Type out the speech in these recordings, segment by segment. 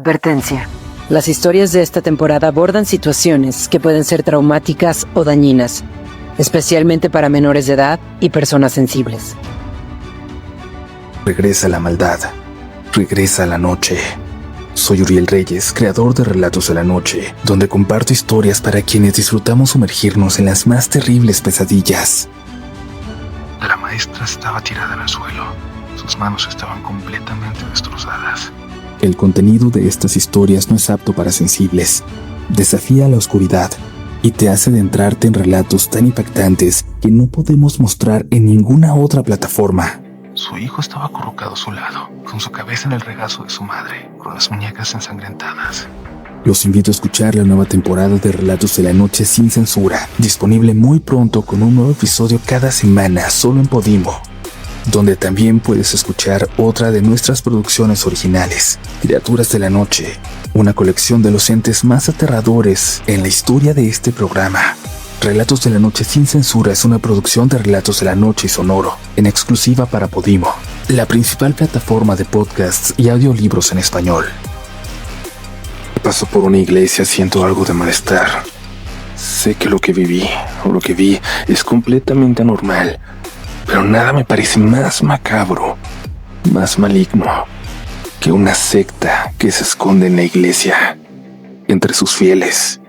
Advertencia. Las historias de esta temporada abordan situaciones que pueden ser traumáticas o dañinas, especialmente para menores de edad y personas sensibles. Regresa la maldad. Regresa la noche. Soy Uriel Reyes, creador de Relatos de la Noche, donde comparto historias para quienes disfrutamos sumergirnos en las más terribles pesadillas. La maestra estaba tirada en el suelo. Sus manos estaban completamente destrozadas. El contenido de estas historias no es apto para sensibles. Desafía la oscuridad y te hace adentrarte en relatos tan impactantes que no podemos mostrar en ninguna otra plataforma. Su hijo estaba acurrucado a su lado, con su cabeza en el regazo de su madre, con las muñecas ensangrentadas. Los invito a escuchar la nueva temporada de Relatos de la Noche sin censura, disponible muy pronto con un nuevo episodio cada semana solo en Podimo, donde también puedes escuchar otra de nuestras producciones originales, Criaturas de la Noche, una colección de los entes más aterradores en la historia de este programa. Relatos de la Noche sin censura es una producción de Relatos de la Noche y Sonoro, en exclusiva para Podimo, la principal plataforma de podcasts y audiolibros en español. Paso por una iglesia, siento algo de malestar. Sé que lo que viví, o lo que vi, es completamente anormal, pero nada me parece más macabro, más maligno, que una secta que se esconde en la iglesia, entre sus fieles.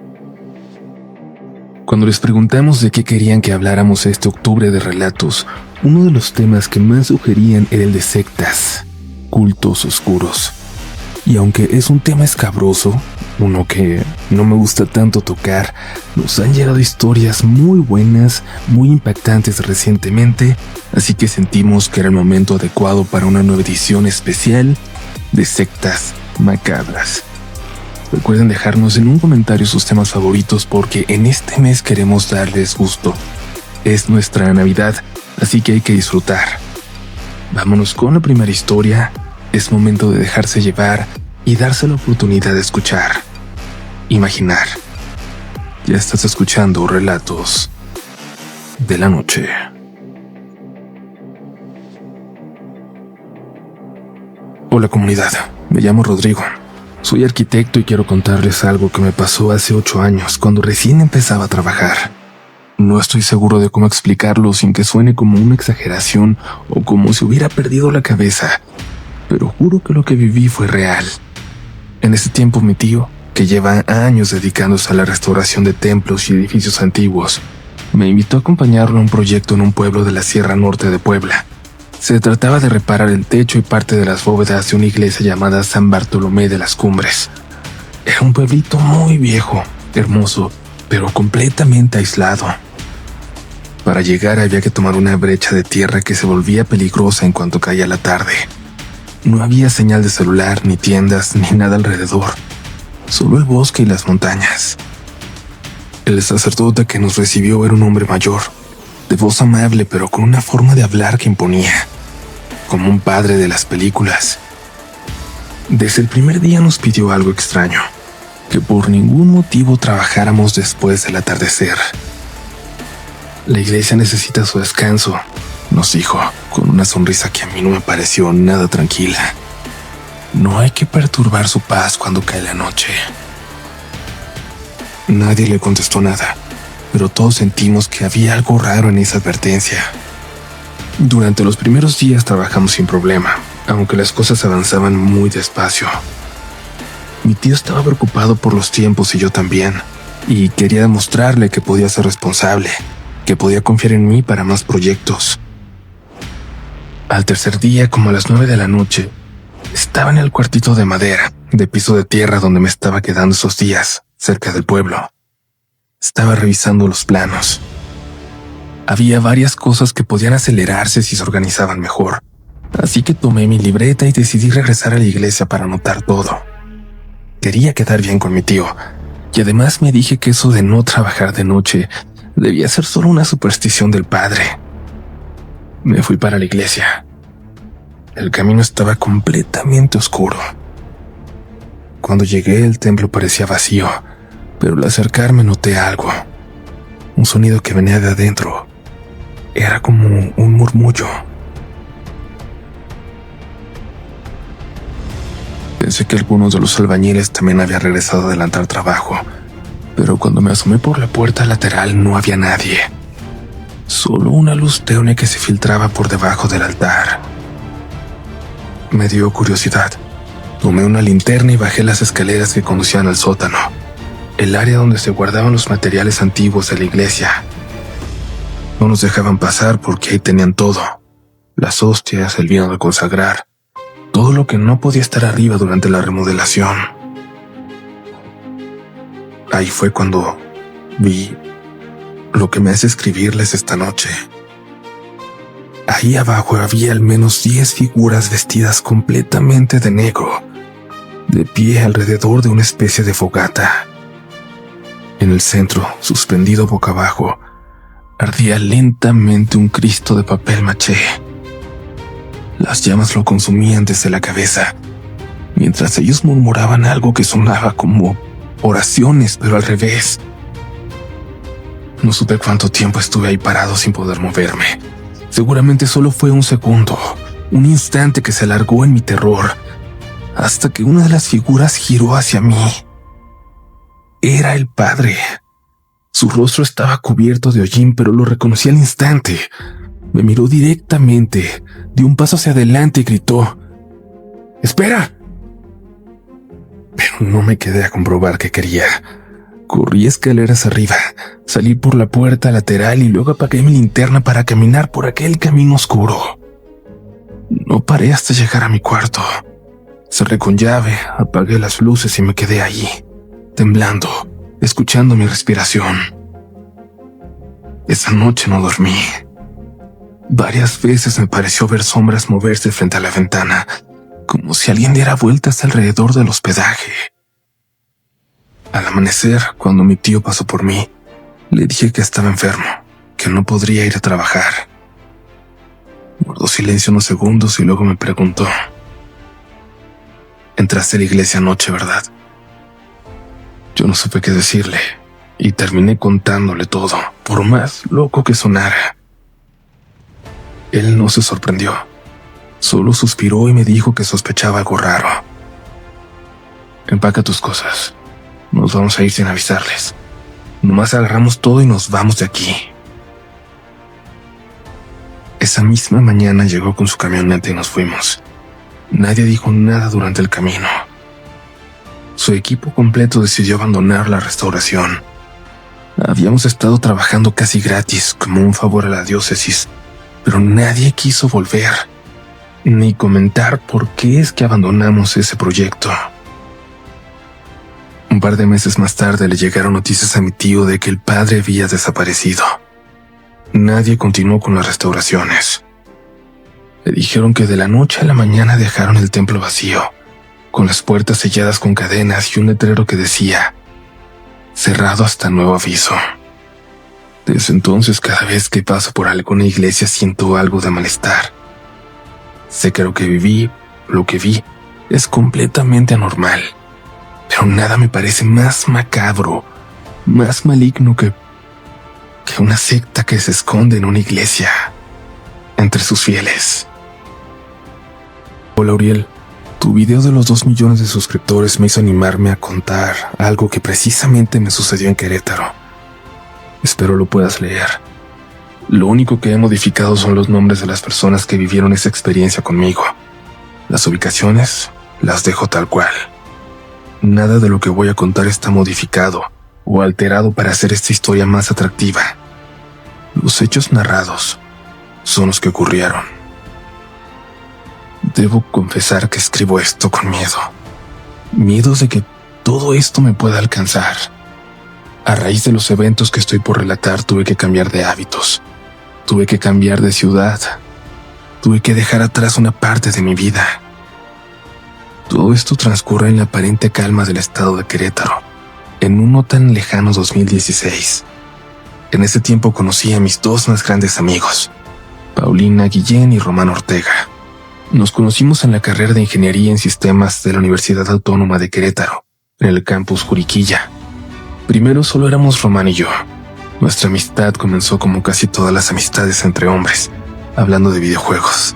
Cuando les preguntamos de qué querían que habláramos este octubre de relatos, uno de los temas que más sugerían era el de sectas, cultos oscuros. Y aunque es un tema escabroso, uno que no me gusta tanto tocar, nos han llegado historias muy buenas, muy impactantes recientemente, así que sentimos que era el momento adecuado para una nueva edición especial de Sectas Macabras. Recuerden dejarnos en un comentario sus temas favoritos porque en este mes queremos darles gusto. Es nuestra Navidad, así que hay que disfrutar. Vámonos con la primera historia. Es momento de dejarse llevar y darse la oportunidad de escuchar, imaginar. Ya estás escuchando Relatos de la Noche. Hola comunidad, me llamo Rodrigo. Soy arquitecto y quiero contarles algo que me pasó hace 8 años, cuando recién empezaba a trabajar. No estoy seguro de cómo explicarlo sin que suene como una exageración o como si hubiera perdido la cabeza, pero juro que lo que viví fue real. En ese tiempo mi tío, que lleva años dedicándose a la restauración de templos y edificios antiguos, me invitó a acompañarlo a un proyecto en un pueblo de la Sierra Norte de Puebla. Se trataba de reparar el techo y parte de las bóvedas de una iglesia llamada San Bartolomé de las Cumbres. Era un pueblito muy viejo, hermoso, pero completamente aislado. Para llegar había que tomar una brecha de tierra que se volvía peligrosa en cuanto caía la tarde. No había señal de celular, ni tiendas, ni nada alrededor. Solo el bosque y las montañas. El sacerdote que nos recibió era un hombre mayor, de voz amable pero con una forma de hablar que imponía, como un padre de las películas. Desde el primer día nos pidió algo extraño, que por ningún motivo trabajáramos después del atardecer. La iglesia necesita su descanso, nos dijo, con una sonrisa que a mí no me pareció nada tranquila. No hay que perturbar su paz cuando cae la noche. Nadie le contestó nada, pero todos sentimos que había algo raro en esa advertencia. Durante los primeros días trabajamos sin problema, aunque las cosas avanzaban muy despacio. Mi tío estaba preocupado por los tiempos y yo también, y quería demostrarle que podía ser responsable, que podía confiar en mí para más proyectos. Al tercer día, como a las 9 de la noche, estaba en el cuartito de madera, de piso de tierra donde me estaba quedando esos días, cerca del pueblo. Estaba revisando los planos. Había varias cosas que podían acelerarse si se organizaban mejor, así que tomé mi libreta y decidí regresar a la iglesia para anotar todo. Quería quedar bien con mi tío, y además me dije que eso de no trabajar de noche debía ser solo una superstición del padre. Me fui para la iglesia. El camino estaba completamente oscuro. Cuando llegué, el templo parecía vacío, pero al acercarme noté algo. Un sonido que venía de adentro. Era como un murmullo. Pensé que algunos de los albañiles también habían regresado a adelantar trabajo, pero cuando me asomé por la puerta lateral no había nadie. Solo una luz tenue que se filtraba por debajo del altar. Me dio curiosidad. Tomé una linterna y bajé las escaleras que conducían al sótano, el área donde se guardaban los materiales antiguos de la iglesia. No nos dejaban pasar porque ahí tenían todo: las hostias, el vino de consagrar, todo lo que no podía estar arriba durante la remodelación. Ahí fue cuando vi lo que me hace escribirles esta noche. Ahí abajo había al menos 10 figuras vestidas completamente de negro, de pie alrededor de una especie de fogata. En el centro, suspendido boca abajo, ardía lentamente un Cristo de papel maché. Las llamas lo consumían desde la cabeza, mientras ellos murmuraban algo que sonaba como oraciones, pero al revés. No supe cuánto tiempo estuve ahí parado sin poder moverme. Seguramente solo fue un segundo, un instante que se alargó en mi terror, hasta que una de las figuras giró hacia mí. Era el padre. Su rostro estaba cubierto de hollín, pero lo reconocí al instante. Me miró directamente, dio un paso hacia adelante y gritó: ¡Espera! Pero no me quedé a comprobar qué quería. Corrí escaleras arriba, salí por la puerta lateral y luego apagué mi linterna para caminar por aquel camino oscuro. No paré hasta llegar a mi cuarto. Cerré con llave, apagué las luces y me quedé ahí, temblando, escuchando mi respiración. Esa noche no dormí. Varias veces me pareció ver sombras moverse frente a la ventana, como si alguien diera vueltas alrededor del hospedaje. Al amanecer, cuando mi tío pasó por mí, le dije que estaba enfermo, que no podría ir a trabajar. Guardó silencio unos segundos y luego me preguntó: «Entraste a la iglesia anoche, ¿verdad?». Yo no supe qué decirle y terminé contándole todo, por más loco que sonara. Él no se sorprendió, solo suspiró y me dijo que sospechaba algo raro. «Empaca tus cosas. Nos vamos a ir sin avisarles. Nomás agarramos todo y nos vamos de aquí». Esa misma mañana llegó con su camioneta y nos fuimos. Nadie dijo nada durante el camino. Su equipo completo decidió abandonar la restauración. Habíamos estado trabajando casi gratis, como un favor a la diócesis, pero nadie quiso volver, ni comentar por qué es que abandonamos ese proyecto. Un par de meses más tarde le llegaron noticias a mi tío de que el padre había desaparecido. Nadie continuó con las restauraciones. Le dijeron que de la noche a la mañana dejaron el templo vacío, con las puertas selladas con cadenas y un letrero que decía: «Cerrado hasta nuevo aviso». Desde entonces, cada vez que paso por alguna iglesia siento algo de malestar. Sé que lo que vi, es completamente anormal, pero nada me parece más macabro, más maligno que una secta que se esconde en una iglesia, entre sus fieles. Hola, Uriel. Tu video de los 2 millones de suscriptores me hizo animarme a contar algo que precisamente me sucedió en Querétaro. Espero lo puedas leer. Lo único que he modificado son los nombres de las personas que vivieron esa experiencia conmigo. Las ubicaciones las dejo tal cual. Nada de lo que voy a contar está modificado o alterado para hacer esta historia más atractiva. Los hechos narrados son los que ocurrieron. Debo confesar que escribo esto con miedo. Miedos de que todo esto me pueda alcanzar. A raíz de los eventos que estoy por relatar, tuve que cambiar de hábitos. Tuve que cambiar de ciudad. Tuve que dejar atrás una parte de mi vida. Todo esto transcurre en la aparente calma del estado de Querétaro, en un no tan lejano 2016. En ese tiempo conocí a mis 2 más grandes amigos, Paulina Guillén y Román Ortega. Nos conocimos en la carrera de Ingeniería en Sistemas de la Universidad Autónoma de Querétaro, en el campus Juriquilla. Primero solo éramos Román y yo. Nuestra amistad comenzó como casi todas las amistades entre hombres, hablando de videojuegos.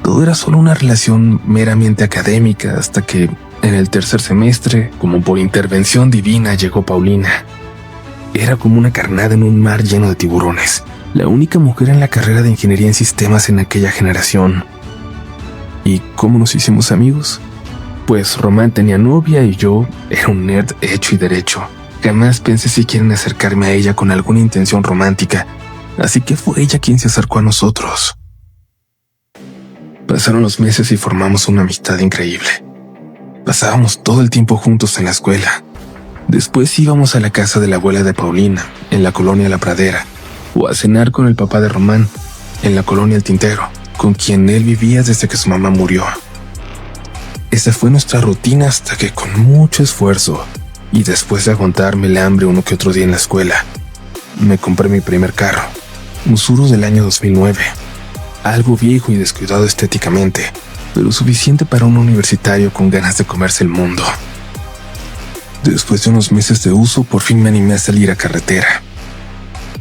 Todo era solo una relación meramente académica hasta que, en el tercer semestre, como por intervención divina, llegó Paulina. Era como una carnada en un mar lleno de tiburones, la única mujer en la carrera de ingeniería en sistemas en aquella generación. ¿Y cómo nos hicimos amigos? Pues Román tenía novia y yo era un nerd hecho y derecho. Jamás pensé siquiera en acercarme a ella con alguna intención romántica, así que fue ella quien se acercó a nosotros. Pasaron los meses y formamos una amistad increíble. Pasábamos todo el tiempo juntos en la escuela. Después íbamos a la casa de la abuela de Paulina, en la colonia La Pradera, o a cenar con el papá de Román, en la colonia El Tintero, con quien él vivía desde que su mamá murió. Esa fue nuestra rutina hasta que, con mucho esfuerzo, y después de aguantarme el hambre uno que otro día en la escuela, me compré mi primer carro, un Tsuru del año 2009. Algo viejo y descuidado estéticamente, pero suficiente para un universitario con ganas de comerse el mundo. Después de unos meses de uso, por fin me animé a salir a carretera.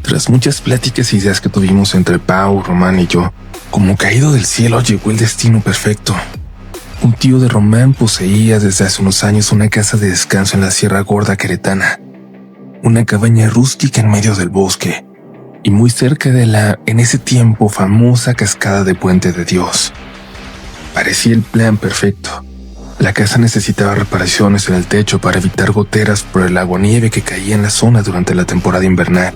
Tras muchas pláticas e ideas que tuvimos entre Pau, Román y yo, como caído del cielo llegó el destino perfecto. Un tío de Román poseía desde hace unos años una casa de descanso en la Sierra Gorda queretana, una cabaña rústica en medio del bosque, y muy cerca de la, en ese tiempo, famosa cascada de Puente de Dios. Parecía el plan perfecto. La casa necesitaba reparaciones en el techo para evitar goteras por el aguanieve que caía en la zona durante la temporada invernal.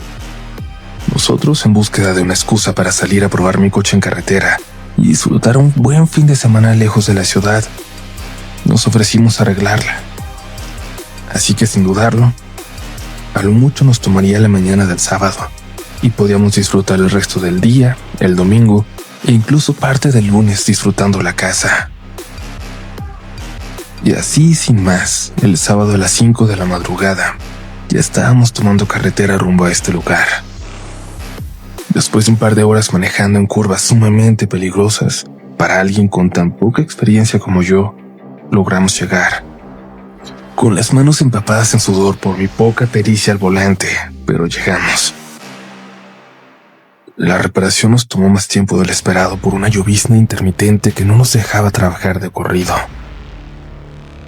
Nosotros, en búsqueda de una excusa para salir a probar mi coche en carretera y disfrutar un buen fin de semana lejos de la ciudad, nos ofrecimos a arreglarla. Así que, sin dudarlo, a lo mucho nos tomaría la mañana del sábado, y podíamos disfrutar el resto del día, el domingo e incluso parte del lunes disfrutando la casa. Y así, sin más, el sábado a las 5 de la madrugada, ya estábamos tomando carretera rumbo a este lugar. Después de un par de horas manejando en curvas sumamente peligrosas, para alguien con tan poca experiencia como yo, logramos llegar. Con las manos empapadas en sudor por mi poca pericia al volante, pero llegamos. La reparación nos tomó más tiempo del esperado por una llovizna intermitente que no nos dejaba trabajar de corrido.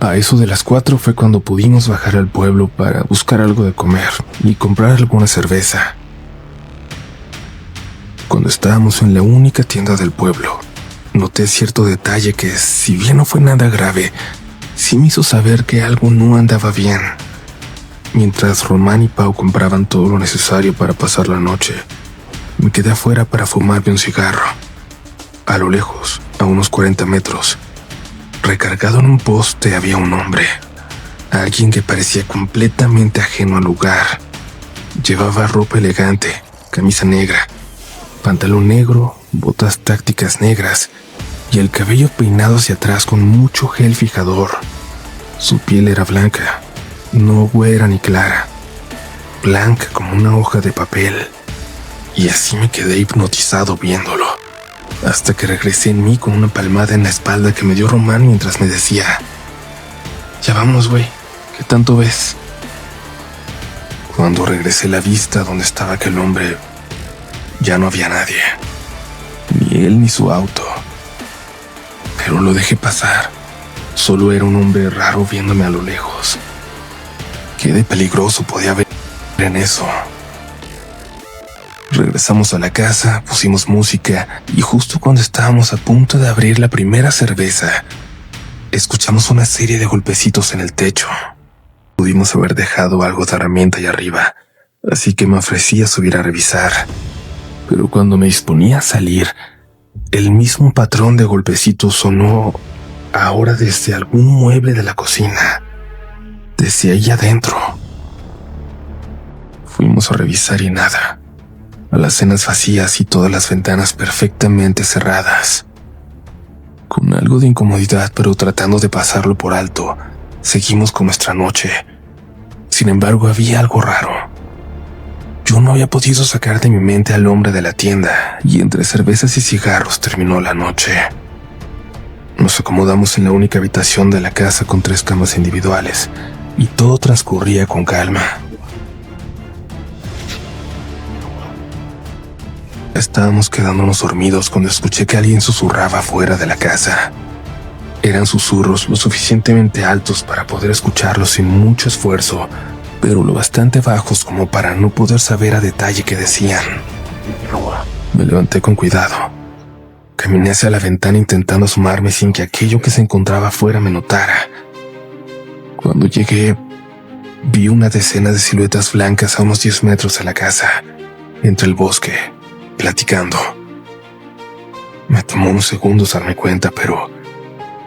A eso de las 4 fue cuando pudimos bajar al pueblo para buscar algo de comer y comprar alguna cerveza. Cuando estábamos en la única tienda del pueblo, noté cierto detalle que, si bien no fue nada grave, sí me hizo saber que algo no andaba bien. Mientras Román y Pau compraban todo lo necesario para pasar la noche, me quedé afuera para fumarme un cigarro. A lo lejos, a unos 40 metros, recargado en un poste, había un hombre. Alguien que parecía completamente ajeno al lugar. Llevaba ropa elegante, camisa negra, pantalón negro, botas tácticas negras y el cabello peinado hacia atrás con mucho gel fijador. Su piel era blanca, no güera ni clara, blanca como una hoja de papel. Y así me quedé hipnotizado viéndolo, hasta que regresé en mí con una palmada en la espalda que me dio Román mientras me decía: «Ya vámonos, güey, ¿qué tanto ves?». Cuando regresé la vista donde estaba aquel hombre, ya no había nadie, ni él ni su auto. Pero lo dejé pasar. Solo era un hombre raro viéndome a lo lejos. ¿Qué de peligroso podía haber en eso? Regresamos a la casa, pusimos música y justo cuando estábamos a punto de abrir la primera cerveza, escuchamos una serie de golpecitos en el techo. Pudimos haber dejado algo de herramienta ahí arriba, así que me ofrecí a subir a revisar. Pero cuando me disponía a salir, el mismo patrón de golpecitos sonó ahora desde algún mueble de la cocina, desde ahí adentro. Fuimos a revisar y nada. Alacenas vacías y todas las ventanas perfectamente cerradas. Con algo de incomodidad, pero tratando de pasarlo por alto, seguimos con nuestra noche. Sin embargo, había algo raro. Yo no había podido sacar de mi mente al hombre de la tienda, y entre cervezas y cigarros terminó la noche. Nos acomodamos en la única habitación de la casa con 3 camas individuales, y todo transcurría con calma. Estábamos quedándonos dormidos cuando escuché que alguien susurraba fuera de la casa. Eran susurros lo suficientemente altos para poder escucharlos sin mucho esfuerzo, pero lo bastante bajos como para no poder saber a detalle qué decían. Me levanté con cuidado. Caminé hacia la ventana intentando asomarme sin que aquello que se encontraba afuera me notara. Cuando llegué, vi una decena de siluetas blancas a unos 10 metros de la casa, entre el bosque, platicando. Me tomó unos segundos darme cuenta, pero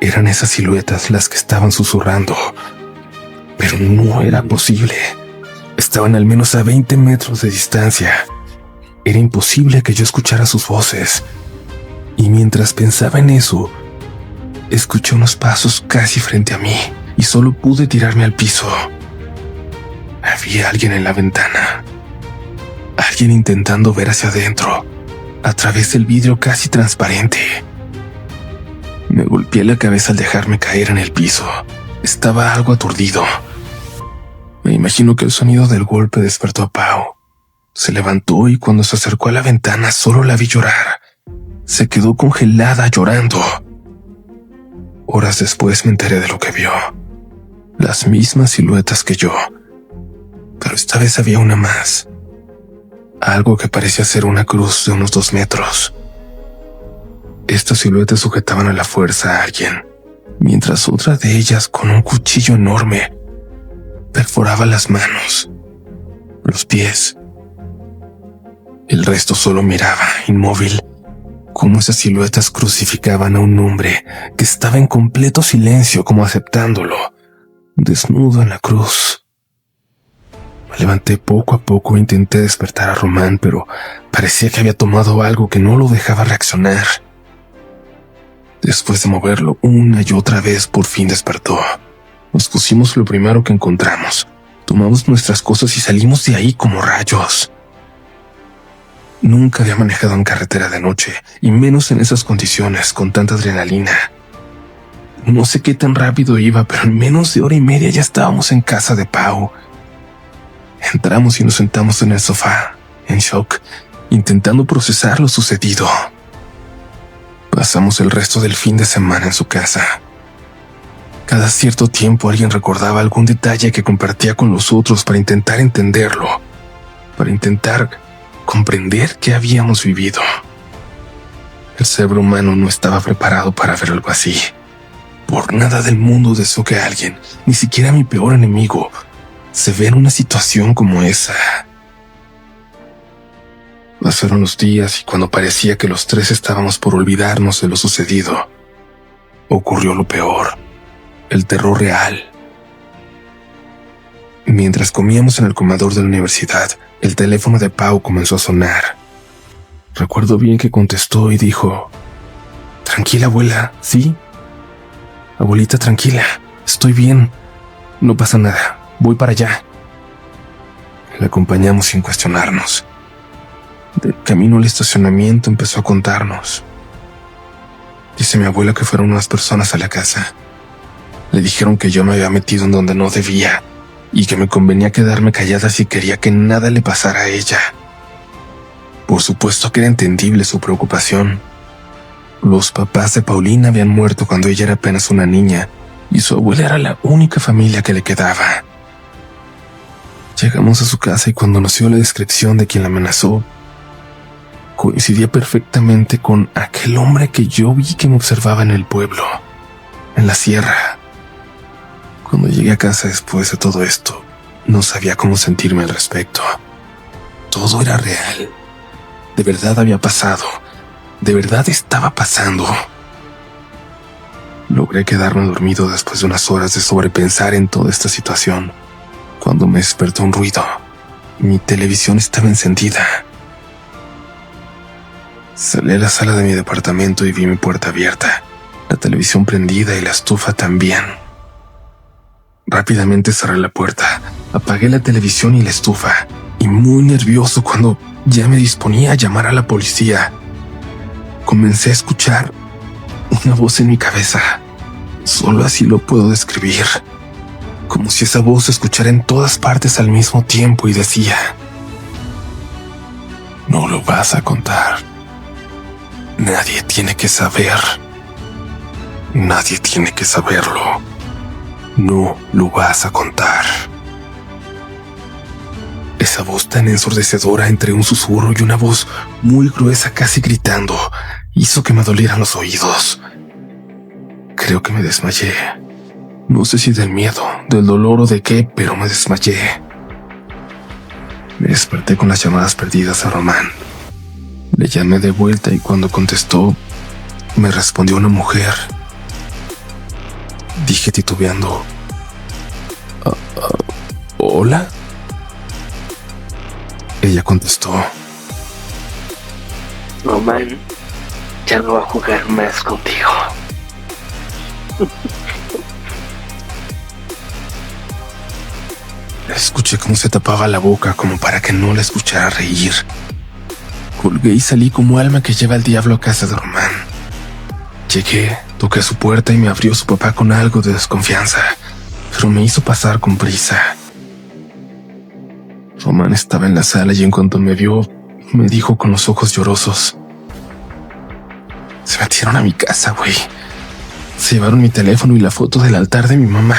eran esas siluetas las que estaban susurrando. Pero no era posible. Estaban al menos a 20 metros de distancia. Era imposible que yo escuchara sus voces. Y mientras pensaba en eso, escuché unos pasos casi frente a mí y solo pude tirarme al piso. Había alguien en la ventana. Alguien intentando ver hacia adentro, a través del vidrio casi transparente. Me golpeé la cabeza al dejarme caer en el piso. Estaba algo aturdido. Me imagino que el sonido del golpe despertó a Pau. Se levantó y cuando se acercó a la ventana solo la vi llorar. Se quedó congelada llorando. Horas después me enteré de lo que vio. Las mismas siluetas que yo. Pero esta vez había una más. Algo que parecía ser una cruz de unos 2 metros. Estas siluetas sujetaban a la fuerza a alguien, mientras otra de ellas, con un cuchillo enorme, perforaba las manos, los pies. El resto solo miraba, inmóvil, cómo esas siluetas crucificaban a un hombre que estaba en completo silencio, como aceptándolo, desnudo en la cruz. Me levanté poco a poco e intenté despertar a Román, pero parecía que había tomado algo que no lo dejaba reaccionar. Después de moverlo una y otra vez, por fin despertó. Nos pusimos lo primero que encontramos, tomamos nuestras cosas y salimos de ahí como rayos. Nunca había manejado en carretera de noche, y menos en esas condiciones, con tanta adrenalina. No sé qué tan rápido iba, pero en menos de hora y media ya estábamos en casa de Pau. Entramos y nos sentamos en el sofá, en shock, intentando procesar lo sucedido. Pasamos el resto del fin de semana en su casa. Cada cierto tiempo alguien recordaba algún detalle que compartía con los otros para intentar entenderlo, para intentar comprender qué habíamos vivido. El cerebro humano no estaba preparado para ver algo así. Por nada del mundo deseo que alguien, ni siquiera mi peor enemigo, se vea en una situación como esa. Pasaron los días y cuando parecía que los tres estábamos por olvidarnos de lo sucedido, ocurrió lo peor, el terror real. Mientras comíamos en el comedor de la universidad, el teléfono de Pau comenzó a sonar. Recuerdo bien que contestó y dijo: «Tranquila, abuela, ¿sí? Abuelita, tranquila, estoy bien, no pasa nada, voy para allá». La acompañamos sin cuestionarnos. Del camino al estacionamiento empezó a contarnos. Dice mi abuela que fueron unas personas a la casa. Le dijeron que yo me había metido en donde no debía y que me convenía quedarme callada si quería que nada le pasara a ella. Por supuesto que era entendible su preocupación. Los papás de Paulina habían muerto cuando ella era apenas una niña y su abuela era la única familia que le quedaba. Llegamos a su casa y cuando nos dio la descripción de quien la amenazó, coincidía perfectamente con aquel hombre que yo vi que me observaba en el pueblo, en la sierra. Cuando llegué a casa después de todo esto, no sabía cómo sentirme al respecto. Todo era real. De verdad había pasado. De verdad estaba pasando. Logré quedarme dormido después de unas horas de sobrepensar en toda esta situación, cuando me despertó un ruido. Mi televisión estaba encendida. Salí a la sala de mi departamento y vi mi puerta abierta, la televisión prendida y la estufa también. Rápidamente cerré la puerta, apagué la televisión y la estufa, y muy nervioso cuando ya me disponía a llamar a la policía, comencé a escuchar una voz en mi cabeza. Solo así lo puedo describir, como si esa voz se escuchara en todas partes al mismo tiempo y decía: No lo vas a contar. Nadie tiene que saber. Nadie tiene que saberlo. No lo vas a contar. Esa voz tan ensordecedora entre un susurro y una voz muy gruesa, casi gritando, hizo que me dolieran los oídos. Creo que me desmayé. No sé si del miedo, del dolor o de qué, pero me desmayé. Me desperté con las llamadas perdidas a Román. Le llamé de vuelta y cuando contestó, me respondió una mujer. Dije titubeando, ¿hola? Ella contestó, Román ya no va a jugar más contigo. Escuché cómo se tapaba la boca como para que no la escuchara reír. Colgué y salí como alma que lleva al diablo a casa de Román. Llegué, toqué su puerta y me abrió su papá con algo de desconfianza, pero me hizo pasar con prisa. Román estaba en la sala y en cuanto me vio, me dijo con los ojos llorosos, se metieron a mi casa, güey. Se llevaron mi teléfono y la foto del altar de mi mamá.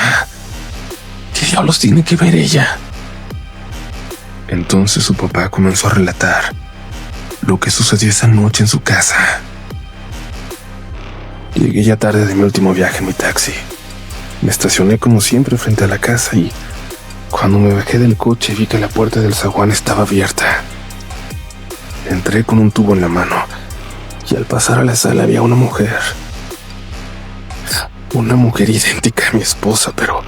¿Qué diablos tiene que ver ella? Entonces su papá comenzó a relatar lo que sucedió esa noche en su casa. Llegué ya tarde de mi último viaje en mi taxi. Me estacioné como siempre frente a la casa y cuando me bajé del coche vi que la puerta del zaguán estaba abierta. Entré con un tubo en la mano y al pasar a la sala había una mujer. Una mujer idéntica a mi esposa, pero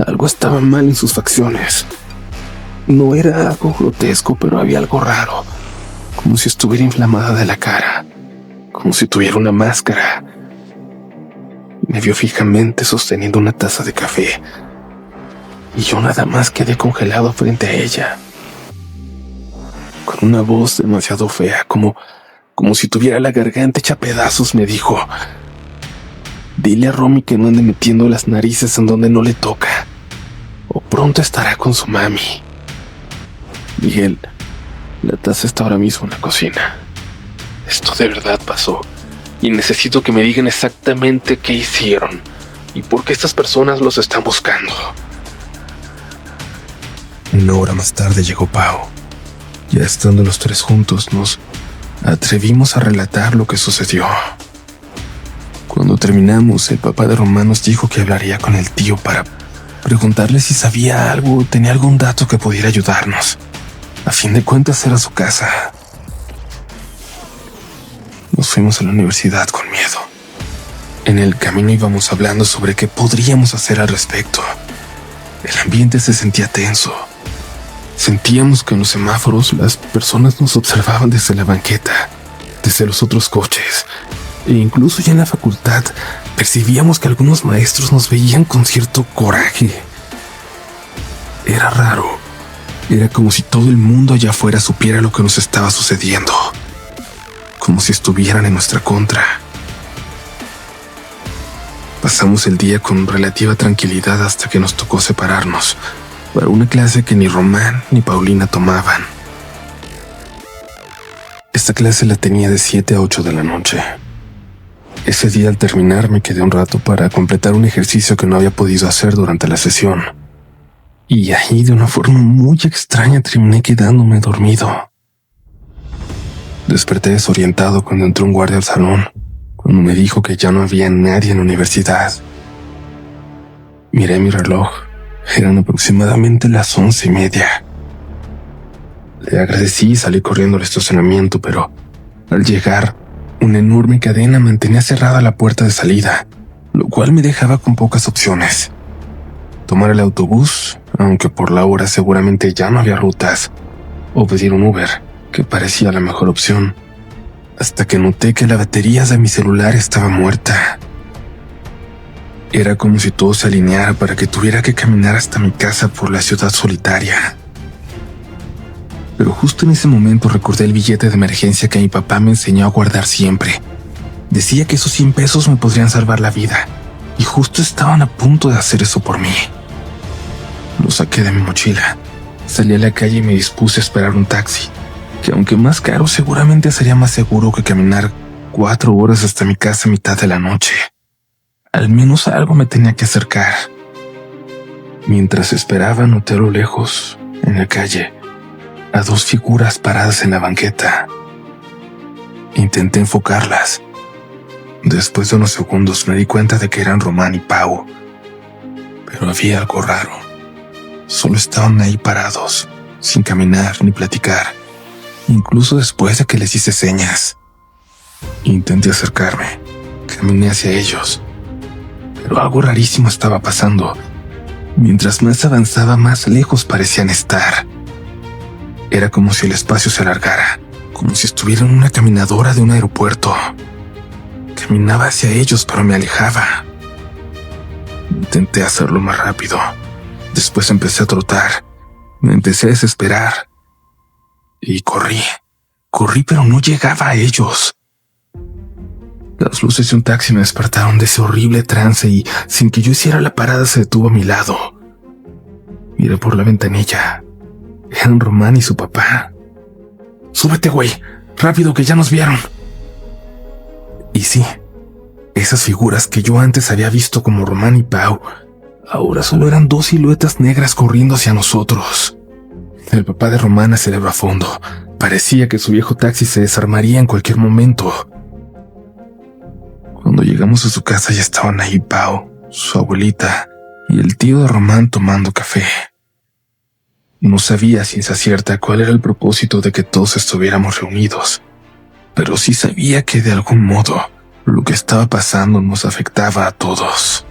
algo estaba mal en sus facciones. No era algo grotesco, pero había algo raro, como si estuviera inflamada de la cara, como si tuviera una máscara. Me vio fijamente sosteniendo una taza de café y yo nada más quedé congelado frente a ella. Con una voz demasiado fea, como si tuviera la garganta hecha pedazos, me dijo: dile a Romy que no ande metiendo las narices en donde no le toca, o pronto estará con su mami. Miguel, la taza está ahora mismo en la cocina. Esto de verdad pasó y necesito que me digan exactamente qué hicieron y por qué estas personas los están buscando. Una hora más tarde llegó Pau. Ya estando los tres juntos, nos atrevimos a relatar lo que sucedió. Cuando terminamos, el papá de Román nos dijo que hablaría con el tío para preguntarle si sabía algo o tenía algún dato que pudiera ayudarnos. A fin de cuentas era su casa. Nos fuimos a la universidad con miedo. En el camino íbamos hablando sobre qué podríamos hacer al respecto. El ambiente se sentía tenso. Sentíamos que en los semáforos las personas nos observaban desde la banqueta, desde los otros coches, e incluso ya en la facultad percibíamos que algunos maestros nos veían con cierto coraje. Era raro. Era como si todo el mundo allá afuera supiera lo que nos estaba sucediendo, como si estuvieran en nuestra contra. Pasamos el día con relativa tranquilidad hasta que nos tocó separarnos para una clase que ni Román ni Paulina tomaban. Esta clase la tenía de 7 a 8 de la noche. Ese día al terminar me quedé un rato para completar un ejercicio que no había podido hacer durante la sesión. Y ahí de una forma muy extraña terminé quedándome dormido. Desperté desorientado cuando entró un guardia al salón, cuando me dijo que ya no había nadie en la universidad. Miré mi reloj. Eran aproximadamente las 11:30. Le agradecí y salí corriendo al estacionamiento, pero al llegar, una enorme cadena mantenía cerrada la puerta de salida, lo cual me dejaba con pocas opciones. Tomar el autobús, aunque por la hora seguramente ya no había rutas, o pedir un Uber, que parecía la mejor opción, hasta que noté que la batería de mi celular estaba muerta. Era como si todo se alineara para que tuviera que caminar hasta mi casa por la ciudad solitaria. Pero justo en ese momento recordé el billete de emergencia que mi papá me enseñó a guardar siempre. Decía que esos 100 pesos me podrían salvar la vida, y justo estaban a punto de hacer eso por mí. Lo saqué de mi mochila, salí a la calle y me dispuse a esperar un taxi, que aunque más caro, seguramente sería más seguro que caminar 4 horas hasta mi casa a mitad de la noche. Al menos algo me tenía que acercar. Mientras esperaba, noté a lo lejos, en la calle, a 2 figuras paradas en la banqueta. Intenté enfocarlas. Después de unos segundos me di cuenta de que eran Román y Pau. Pero había algo raro. Solo estaban ahí parados, sin caminar ni platicar, incluso después de que les hice señas. Intenté acercarme, caminé hacia ellos, pero algo rarísimo estaba pasando. Mientras más avanzaba, más lejos parecían estar. Era como si el espacio se alargara, como si estuviera en una caminadora de un aeropuerto. Caminaba hacia ellos, pero me alejaba. Intenté hacerlo más rápido. Después empecé a trotar. Me empecé a desesperar. Y corrí. Corrí, pero no llegaba a ellos. Las luces de un taxi me despertaron de ese horrible trance y, sin que yo hiciera la parada, se detuvo a mi lado. Miré por la ventanilla. Eran Román y su papá. «Súbete, güey. Rápido, que ya nos vieron». Y sí, esas figuras que yo antes había visto como Román y Pau, ahora solo eran 2 siluetas negras corriendo hacia nosotros. El papá de Román aceleró a fondo. Parecía que su viejo taxi se desarmaría en cualquier momento. Cuando llegamos a su casa ya estaban ahí Pau, su abuelita y el tío de Román tomando café. No sabía a ciencia cierta cuál era el propósito de que todos estuviéramos reunidos, pero sí sabía que de algún modo lo que estaba pasando nos afectaba a todos.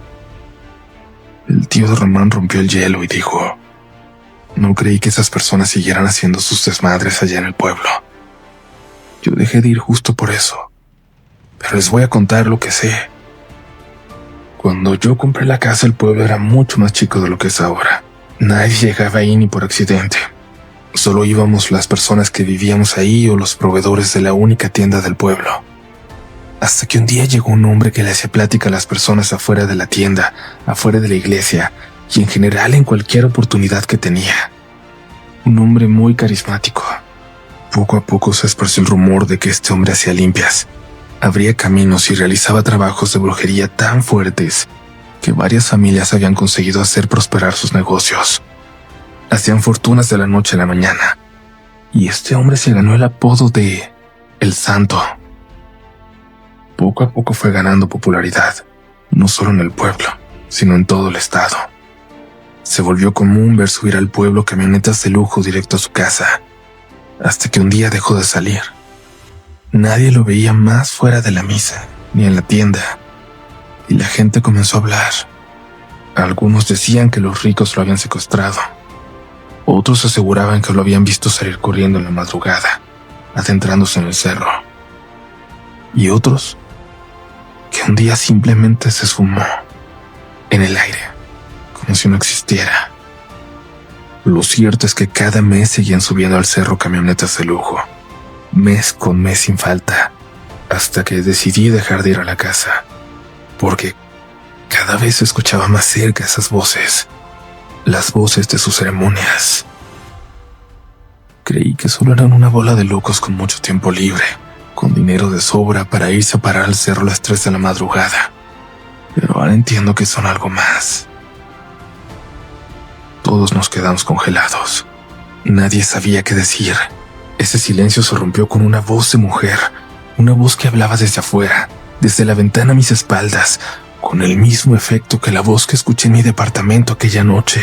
El tío de Román rompió el hielo y dijo: «No creí que esas personas siguieran haciendo sus desmadres allá en el pueblo. Yo dejé de ir justo por eso. Pero les voy a contar lo que sé. Cuando yo compré la casa, el pueblo era mucho más chico de lo que es ahora. Nadie llegaba ahí ni por accidente. Solo íbamos las personas que vivíamos ahí o los proveedores de la única tienda del pueblo. Hasta que un día llegó un hombre que le hacía plática a las personas afuera de la tienda, afuera de la iglesia y en general en cualquier oportunidad que tenía. Un hombre muy carismático. Poco a poco se esparció el rumor de que este hombre hacía limpias, abría caminos y realizaba trabajos de brujería tan fuertes que varias familias habían conseguido hacer prosperar sus negocios. Hacían fortunas de la noche a la mañana, y este hombre se ganó el apodo de El Santo. Poco a poco fue ganando popularidad, no solo en el pueblo, sino en todo el estado. Se volvió común ver subir al pueblo camionetas de lujo directo a su casa, hasta que un día dejó de salir. Nadie lo veía más fuera de la misa, ni en la tienda, y la gente comenzó a hablar. Algunos decían que los ricos lo habían secuestrado. Otros aseguraban que lo habían visto salir corriendo en la madrugada, adentrándose en el cerro. Y otros, que un día simplemente se esfumó en el aire, como si no existiera. Lo cierto es que cada mes seguían subiendo al cerro camionetas de lujo, mes con mes sin falta, hasta que decidí dejar de ir a la casa, porque cada vez se escuchaba más cerca esas voces, las voces de sus ceremonias. Creí que solo eran una bola de locos con mucho tiempo libre, con dinero de sobra para irse a parar al cerro a las 3 de la madrugada, pero ahora entiendo que son algo más. Todos nos quedamos congelados. Nadie sabía qué decir. Ese silencio se rompió con una voz de mujer, una voz que hablaba desde afuera, desde la ventana a mis espaldas, con el mismo efecto que la voz que escuché en mi departamento aquella noche.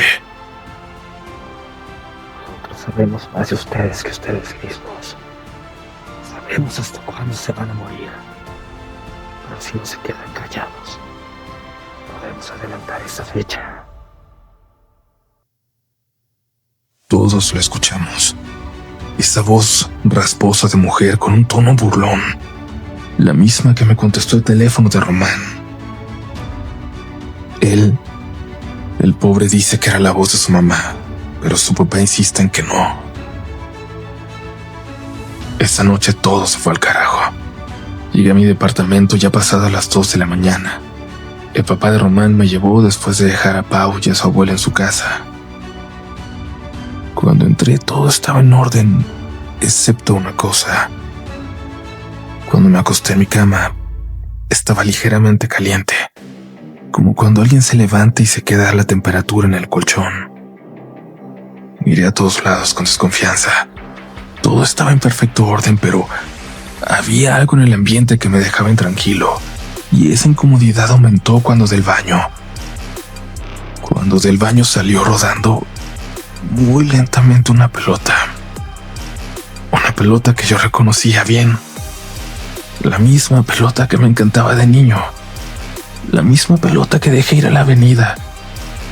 Nosotros sabemos más de ustedes que ustedes mismos. Sabemos hasta cuándo se van a morir. Pero si no se quedan callados, podemos adelantar esa fecha. Todos lo escuchamos. Esa voz rasposa de mujer con un tono burlón, la misma que me contestó el teléfono de Román. El pobre dice que era la voz de su mamá, pero su papá insiste en que no. Esa noche todo se fue al carajo. Llegué a mi departamento ya pasadas las 2 de la mañana. El papá de Román me llevó después de dejar a Pau y a su abuela en su casa. Cuando entré todo estaba en orden, excepto una cosa. Cuando me acosté en mi cama, estaba ligeramente caliente, como cuando alguien se levanta y se queda a la temperatura en el colchón. Miré a todos lados con desconfianza. Todo estaba en perfecto orden, pero había algo en el ambiente que me dejaba intranquilo, y esa incomodidad aumentó cuando del baño salió rodando muy lentamente una pelota. Una pelota que yo reconocía bien. La misma pelota que me encantaba de niño. La misma pelota que dejé ir a la avenida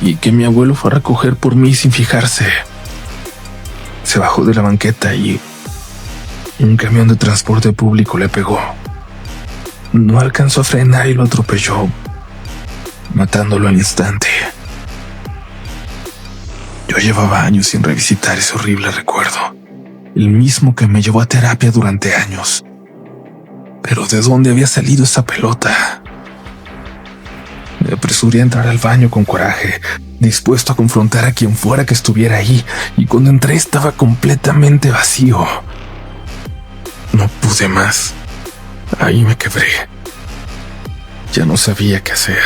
y que mi abuelo fue a recoger por mí sin fijarse. Se bajó de la banqueta y un camión de transporte público le pegó. No alcanzó a frenar y lo atropelló, matándolo al instante. Yo llevaba años sin revisitar ese horrible recuerdo, el mismo que me llevó a terapia durante años. Pero ¿de dónde había salido esa pelota? Me apresuré a entrar al baño con coraje, dispuesto a confrontar a quien fuera que estuviera ahí, y cuando entré estaba completamente vacío. No pude más. Ahí me quebré. Ya no sabía qué hacer.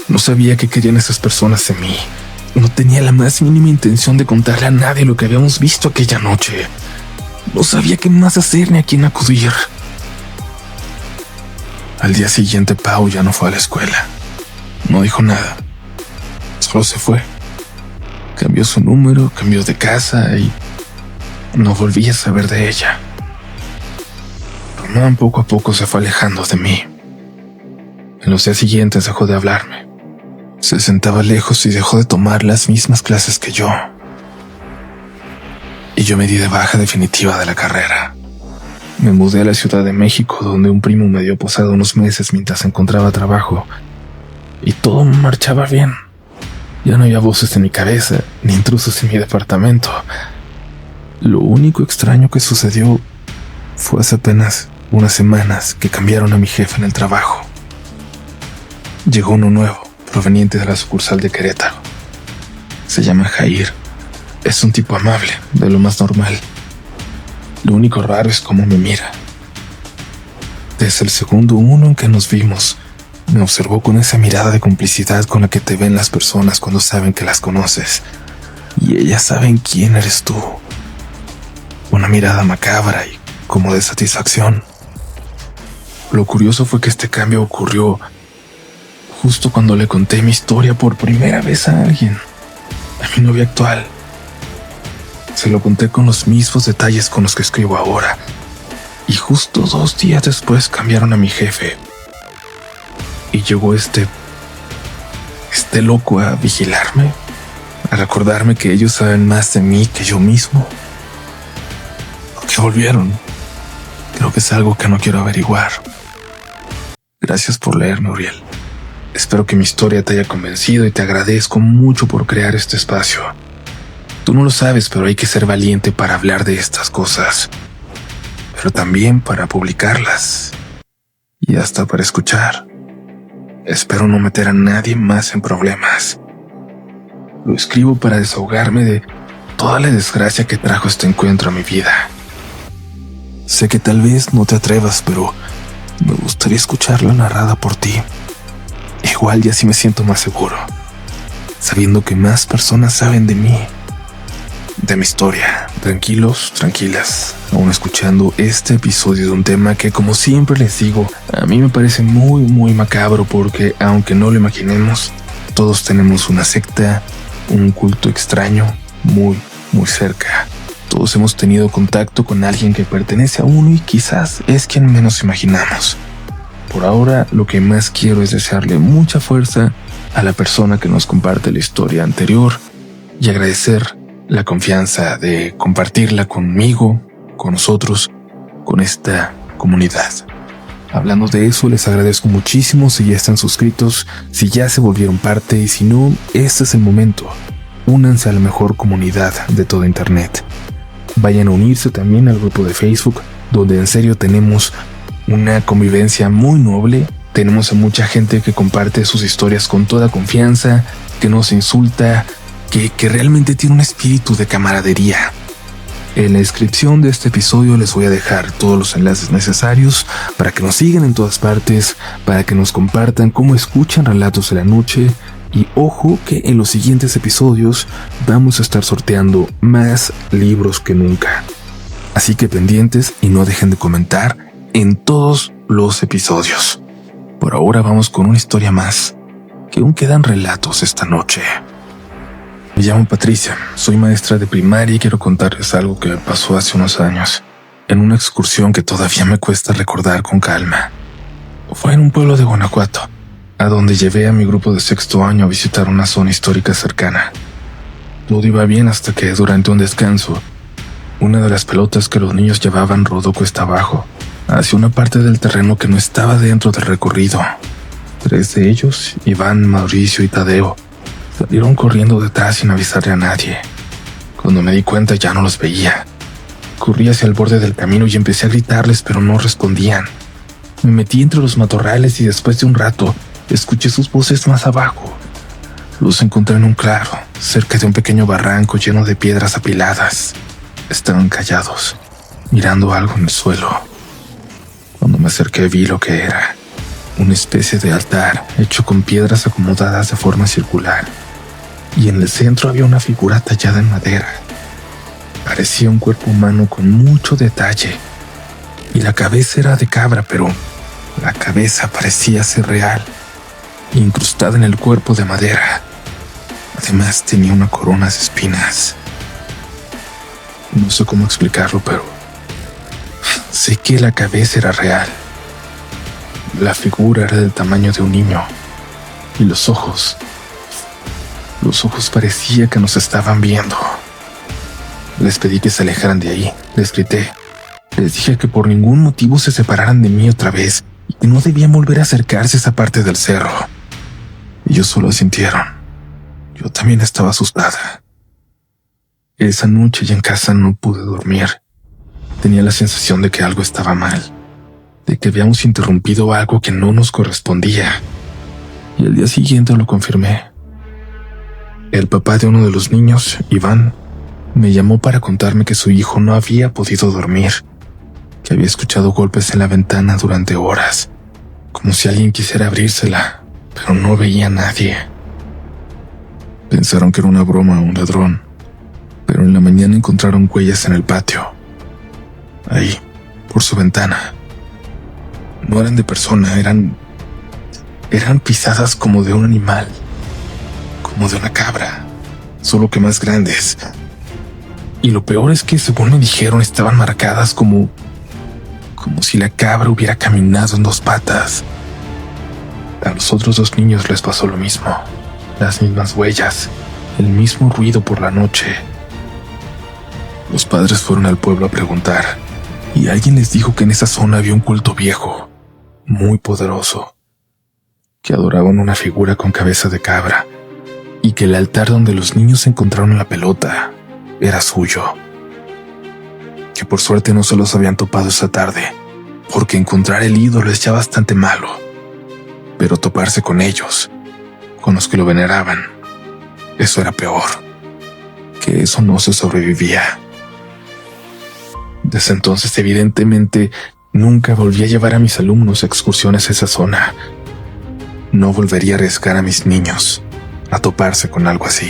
No sabía qué querían esas personas de mí. No tenía la más mínima intención de contarle a nadie lo que habíamos visto aquella noche. No sabía qué más hacer ni a quién acudir. Al día siguiente, Pau ya no fue a la escuela. No dijo nada. Solo se fue. Cambió su número, cambió de casa y no volví a saber de ella. Román poco a poco se fue alejando de mí. En los días siguientes dejó de hablarme. Se sentaba lejos y dejó de tomar las mismas clases que yo. Y yo me di de baja definitiva de la carrera. Me mudé a la Ciudad de México, donde un primo me dio posada unos meses mientras encontraba trabajo. Y todo marchaba bien. Ya no había voces en mi cabeza, ni intrusos en mi departamento. Lo único extraño que sucedió fue hace apenas unas semanas que cambiaron a mi jefe en el trabajo. Llegó uno nuevo, proveniente de la sucursal de Querétaro. Se llama Jair. Es un tipo amable, de lo más normal. Lo único raro es cómo me mira. Desde el segundo uno en que nos vimos, me observó con esa mirada de complicidad con la que te ven las personas cuando saben que las conoces. Y ellas saben quién eres tú. Una mirada macabra y como de satisfacción. Lo curioso fue que este cambio ocurrió justo cuando le conté mi historia por primera vez a alguien, a mi novia actual. Se lo conté con los mismos detalles con los que escribo ahora, y justo 2 días después cambiaron a mi jefe. Y llegó este loco a vigilarme, a recordarme que ellos saben más de mí que yo mismo. ¿Por qué volvieron? Creo que es algo que no quiero averiguar. Gracias por leerme, Uriel. Espero que mi historia te haya convencido y te agradezco mucho por crear este espacio. Tú no lo sabes, pero hay que ser valiente para hablar de estas cosas, pero también para publicarlas y hasta para escuchar. Espero no meter a nadie más en problemas. Lo escribo para desahogarme de toda la desgracia que trajo este encuentro a mi vida. Sé que tal vez no te atrevas, pero me gustaría escucharla narrada por ti. Igual ya sí me siento más seguro, sabiendo que más personas saben de mí, de mi historia. Tranquilos, tranquilas, aún escuchando este episodio de un tema que, como siempre les digo, a mí me parece muy macabro, porque aunque no lo imaginemos, todos tenemos una secta, un culto extraño muy cerca. Todos hemos tenido contacto con alguien que pertenece a uno y quizás es quien menos imaginamos. Por ahora, lo que más quiero es desearle mucha fuerza a la persona que nos comparte la historia anterior y agradecer la confianza de compartirla conmigo, con nosotros, con esta comunidad. Hablando de eso, les agradezco muchísimo si ya están suscritos, si ya se volvieron parte, y si no, este es el momento. Únanse a la mejor comunidad de todo Internet. Vayan a unirse también al grupo de Facebook, donde en serio tenemos una convivencia muy noble. Tenemos a mucha gente que comparte sus historias con toda confianza, que nos insulta, que realmente tiene un espíritu de camaradería. En la descripción de este episodio les voy a dejar todos los enlaces necesarios para que nos sigan en todas partes, para que nos compartan cómo escuchan Relatos de la Noche. Y ojo que en los siguientes episodios vamos a estar sorteando más libros que nunca. Así que pendientes y no dejen de comentar en todos los episodios. Por ahora vamos con una historia más, que aún quedan relatos esta noche. Me llamo Patricia, soy maestra de primaria y quiero contarles algo que me pasó hace unos años, en una excursión que todavía me cuesta recordar con calma. Fue en un pueblo de Guanajuato, a donde llevé a mi grupo de sexto año a visitar una zona histórica cercana. Todo iba bien hasta que, durante un descanso, una de las pelotas que los niños llevaban rodó cuesta abajo, hacia una parte del terreno que no estaba dentro del recorrido. 3 de ellos, Iván, Mauricio y Tadeo, salieron corriendo detrás sin avisarle a nadie. Cuando me di cuenta ya no los veía. Corrí hacia el borde del camino y empecé a gritarles, pero no respondían. Me metí entre los matorrales y después de un rato escuché sus voces más abajo. Los encontré en un claro, cerca de un pequeño barranco lleno de piedras apiladas. Estaban callados, mirando algo en el suelo. Cuando me acerqué vi lo que era. Una especie de altar hecho con piedras acomodadas de forma circular. Y en el centro había una figura tallada en madera. Parecía un cuerpo humano con mucho detalle. Y la cabeza era de cabra, pero la cabeza parecía ser real, incrustada en el cuerpo de madera. Además tenía una corona de espinas. No sé cómo explicarlo, pero sé que la cabeza era real. La figura era del tamaño de un niño. Y los ojos parecía que nos estaban viendo. Les pedí que se alejaran de ahí, les grité. Les dije que por ningún motivo se separaran de mí otra vez y que no debían volver a acercarse a esa parte del cerro. Ellos solo asintieron. Yo también estaba asustada. Esa noche ya en casa no pude dormir. Tenía la sensación de que algo estaba mal, de que habíamos interrumpido algo que no nos correspondía. Y al día siguiente lo confirmé. El papá de uno de los niños, Iván, me llamó para contarme que su hijo no había podido dormir, que había escuchado golpes en la ventana durante horas, como si alguien quisiera abrírsela, pero no veía a nadie. Pensaron que era una broma o un ladrón, pero en la mañana encontraron huellas en el patio, ahí, por su ventana. No eran de persona, eran pisadas como de un animal, como de una cabra, solo que más grandes. Y lo peor es que, según me dijeron, estaban marcadas como si la cabra hubiera caminado en 2 patas. A los otros 2 niños les pasó lo mismo, las mismas huellas, el mismo ruido por la noche. Los padres fueron al pueblo a preguntar, y alguien les dijo que en esa zona había un culto viejo, muy poderoso, que adoraban una figura con cabeza de cabra, y que el altar donde los niños encontraron la pelota era suyo. Que por suerte no se los habían topado esa tarde, porque encontrar el ídolo es ya bastante malo, pero toparse con ellos, con los que lo veneraban, eso era peor, que eso no se sobrevivía. Desde entonces, evidentemente, nunca volví a llevar a mis alumnos a excursiones a esa zona. No volvería a arriesgar a mis niños a toparse con algo así.